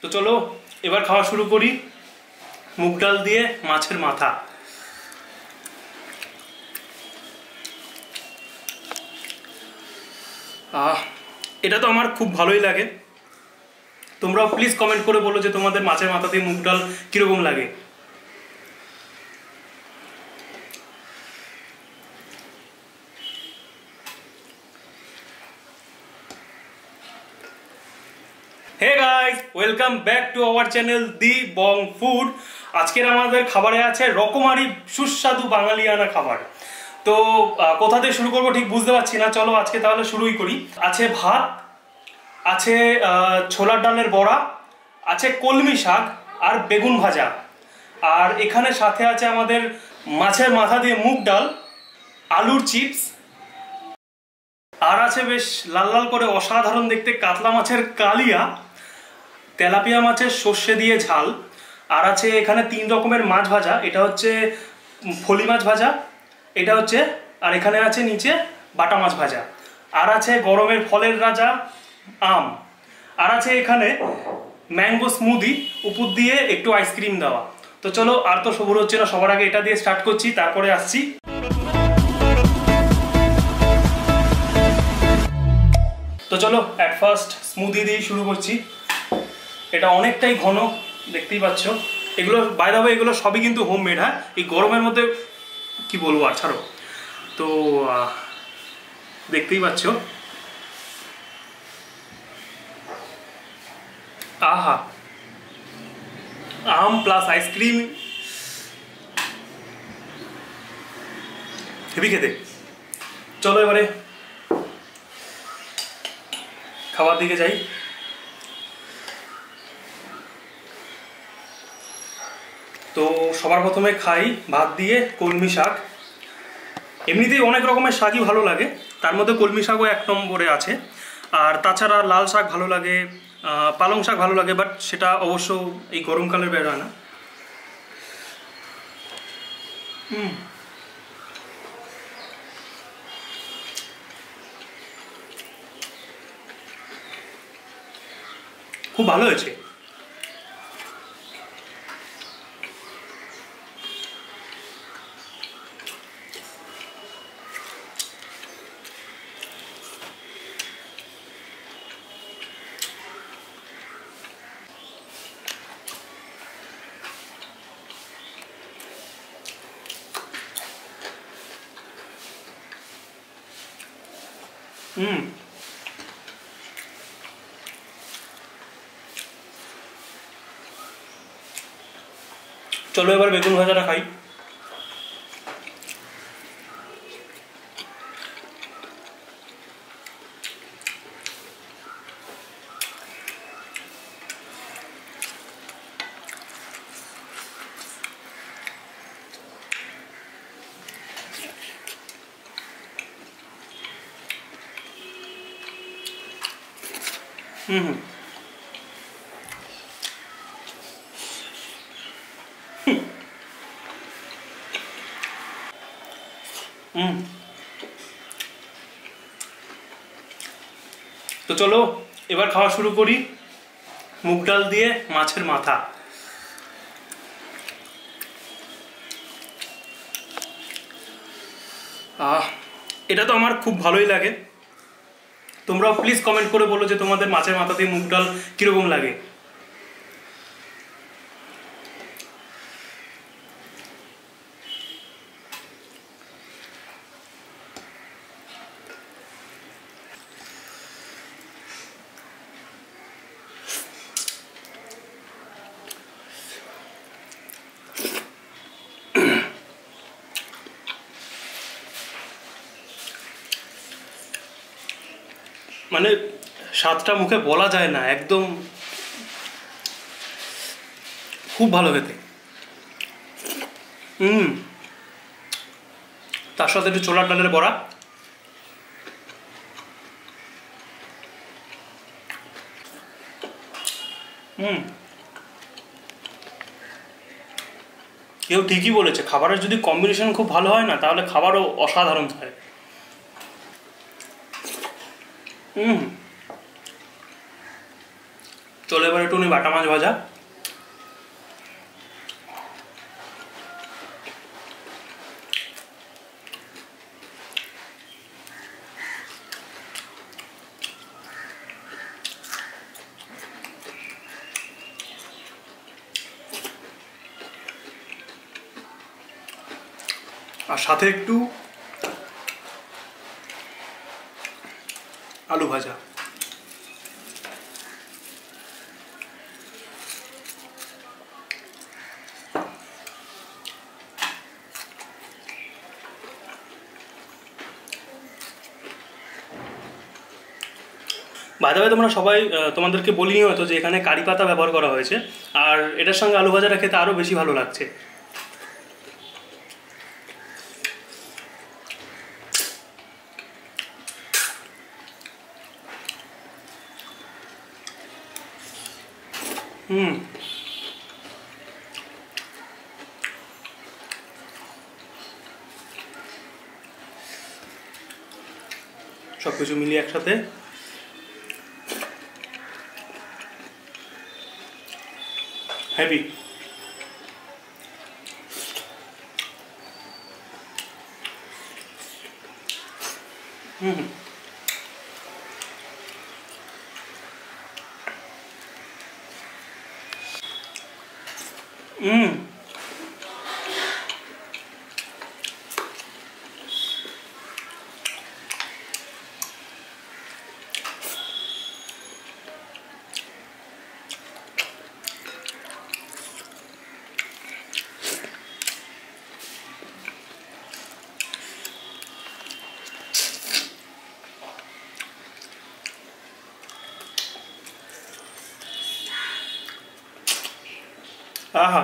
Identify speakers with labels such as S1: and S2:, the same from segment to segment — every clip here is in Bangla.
S1: তো চলো এবার খাওয়া শুরু করি মুগ ডাল দিয়ে মাছের মাথা। এটা তো আমার খুব ভালোই লাগে। তোমরাও প্লিজ কমেন্ট করে বলো যে তোমাদের মাছের মাথা দিয়ে মুগ ডাল কীরকম লাগে। Hey guys, welcome back to our channel the bong food. আজকের আমাদের খাবারে আছে রকমারি সুস্বাদু বাঙালিয়ানা খাবার। তো কোথা থেকে শুরু করবো ঠিক বুঝতে পারছি না, চলো আজকে তাহলে শুরুই করি। আছে ভাত, আছে ছোলার ডালের বড়া, আছে কলমি শাক আর বেগুন ভাজা, আর এখানে সাথে আছে আমাদের মাছের মাথা দিয়ে মুগ ডাল, আলুর চিপস, আর আছে বেশ লাল লাল করে অসাধারণ দেখতে কাতলা মাছের কালিয়া, তেলাপিয়া মাছের সর্ষে দিয়ে ঝাল, আর আছে এখানে 3 রকমের মাছ ভাজা। এটা হচ্ছে ফলি মাছ ভাজা, এটা হচ্ছে, আর এখানে আছে নিচে বাটা মাছ ভাজা, আর আছে গরমের ফলের রাজা আম, আর আছে এখানে ম্যাঙ্গো স্মুদি, উপর দিয়ে একটু আইসক্রিম দেওয়া। তো চলো আর তো সবুর হচ্ছে না, সবার আগে এটা দিয়ে স্টার্ট করছি, তারপরে আসছি। তো চলো অ্যাট ফার্স্ট স্মুদি দিয়ে শুরু করছি। এটা অনেকটাই ঘন, দেখতেই পাচ্ছ। এগুলো বাই দ্য ওয়ে এগুলো সবই কিন্তু হোমমেড। হ্যাঁ, এই গরমের মধ্যে কি বলবো আর, ছাড়ো। তো দেখতেই পাচ্ছ, আহা, আম প্লাস আইসক্রিম, হেভি খেতে। চলো এবারে খাবার দিকে যাই। তো সবার প্রথমে খাই ভাত দিয়ে কলমি শাক। এমনিতেই অনেক রকমের শাকই ভালো লাগে, তার মধ্যে কলমি শাকও 1 নম্বরে আছে। আর তাছাড়া লাল শাক ভালো লাগে, পালং শাক ভালো লাগে, বাট সেটা অবশ্য এই গরমকালের বের হয় না। খুব ভালো হয়েছে। চলো এবার বেগুন ভাজাটা খাই। তো চলো এবার খাওয়া শুরু করি মুগ ডাল দিয়ে মাছের মাথা। এটা তো আমার খুব ভালোই লাগে। তোমরাও প্লিজ কমেন্ট করে বলো যে তোমাদের মাছের মাথা দিয়ে মুগ ডাল কীরকম লাগে। মানে স্বাদটা মুখে বলা যায় না, একদম খুব ভালো খেতে। তার সাথে একটু ছোলার ডালের বড়া। কেউ ঠিকই বলেছে, খাবারের যদি কম্বিনেশন খুব ভালো হয় না, তাহলে খাবারও অসাধারণ হয়। চলো চলো এবার একটু বাটা মাছ ভাজা। আর সাথে একটু আলু ভাজা। বাই দ্য ওয়ে তোমরা সবাই তোমাদেরকে বলিনি হয়তো যে এখানে কারি পাতা ব্যবহার করা হয়েছে, আর এটার সঙ্গে আলু ভাজাটা খেতে আরও বেশি ভালো লাগছে। সব কিছু মিলিয়ে একসাথে হেভি। আহা,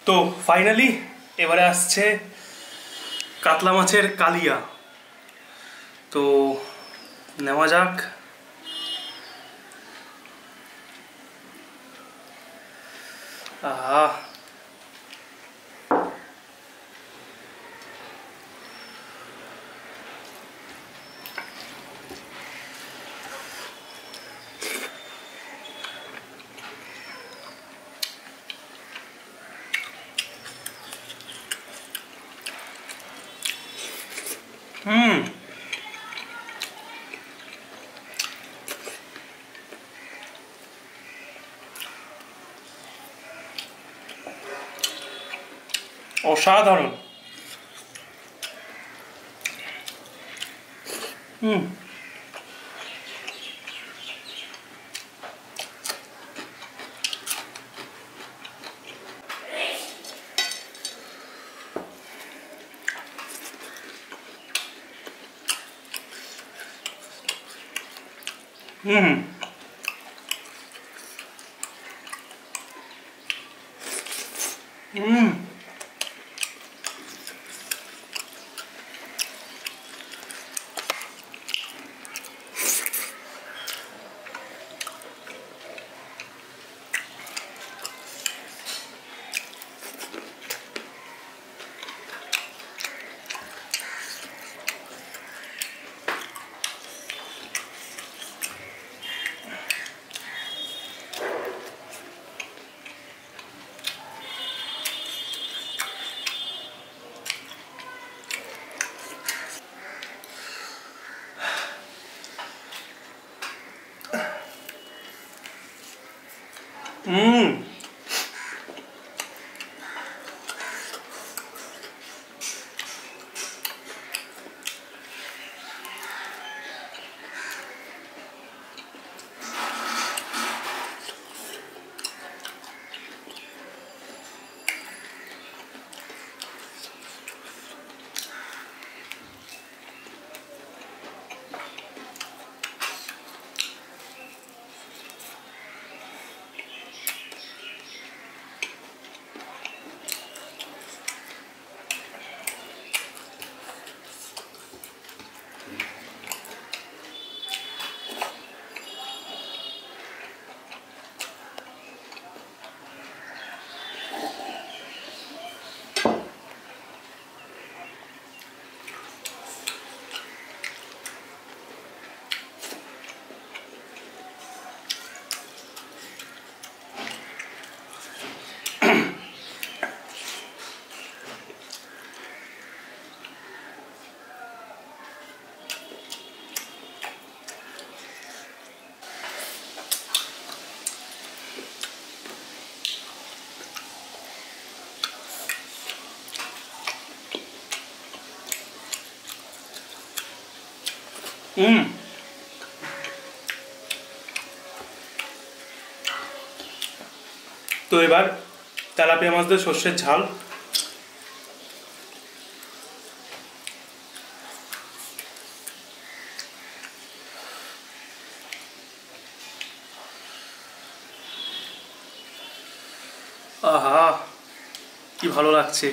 S1: তো ফাইনালি এবারে আসছে কাতলা মাছের কালিয়া। তো নেওয়া যাক। আহা, অসাধারণ। হুম। হুম। তো এবার তেলাপিয়া মাছ দিয়ে সর্ষের ঝাল। আহা, কি ভালো লাগছে।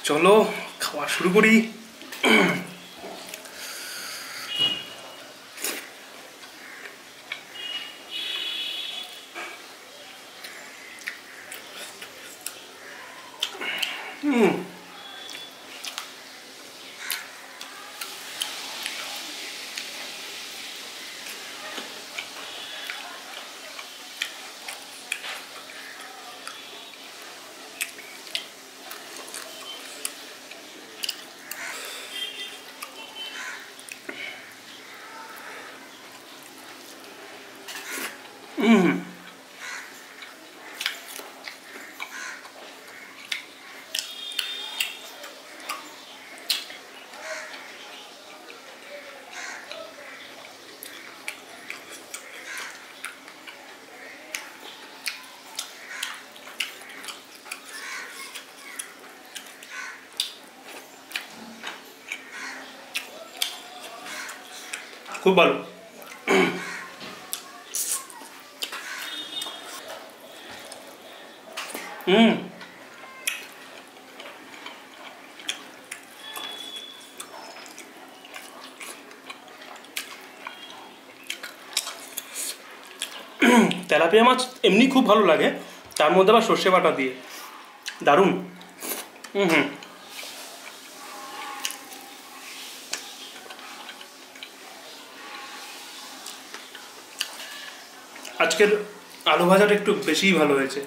S1: চলো খাওয়া শুরু করি। হুম। হুম। খুব ভালো। হুম। তেলাপিয়া মাছ এমনি খুব ভালো লাগে, তার মধ্যে আবার সর্ষে বাটা দিয়ে দারুণ। হুম হুম। আজকের আলু ভাজাটা একটু বেশিই ভালো হয়েছে,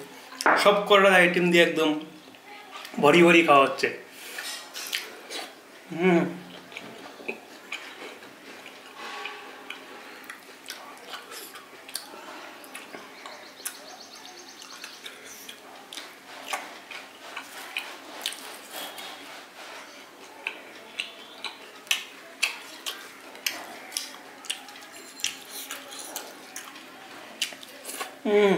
S1: সব কটা আইটেম দিয়ে একদম ভরি ভরি খাওয়া হচ্ছে। হুম। হুম।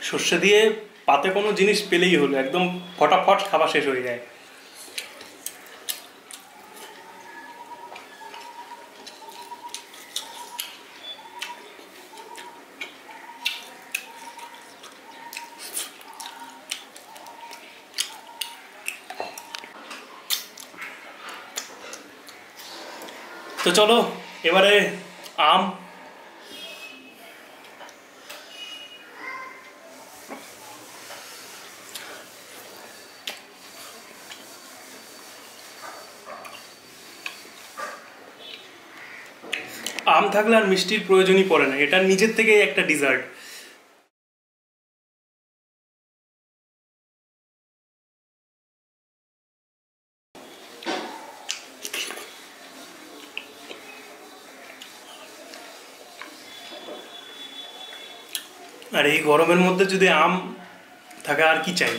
S1: সর্ষে দিয়ে পাতে কোনো জিনিস পেলেই হলো, একদম ফটাফট খাওয়া শেষ হয়ে যায়। তো চলো এবারে আম। আম থাকলে আর মিষ্টির প্রয়োজনই পড়ে না, এটা নিজের থেকেই একটা ডিজার্ট। আর এই গরমের মধ্যে যদি আম থাকে আর কি চাই।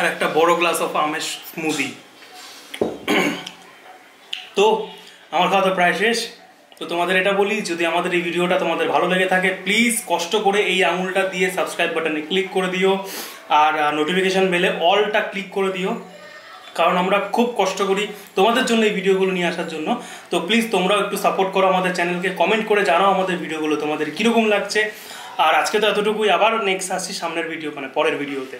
S1: আর একটা বড় গ্লাস অফ আমের স্মুদি। তো আমার খাওয়া তো প্রায় শেষ। তো তোমাদের এটা বলি, যদি আমাদের এই ভিডিওটা তোমাদের ভালো লেগে থাকে প্লিজ কষ্ট করে এই আঙুলটা দিয়ে সাবস্ক্রাইব বাটনে ক্লিক করে দিও, আর নোটিফিকেশান বেলে অলটা ক্লিক করে দিও, কারণ আমরা খুব কষ্ট করি তোমাদের জন্য এই ভিডিওগুলো নিয়ে আসার জন্য। তো প্লিজ তোমরাও একটু সাপোর্ট করো আমাদের চ্যানেলকে, কমেন্ট করে জানাও আমাদের ভিডিওগুলো তোমাদের কীরকম লাগছে। আর আজকে তো এতটুকুই, আবার নেক্সট আসছি সামনের ভিডিও, মানে পরের ভিডিওতে।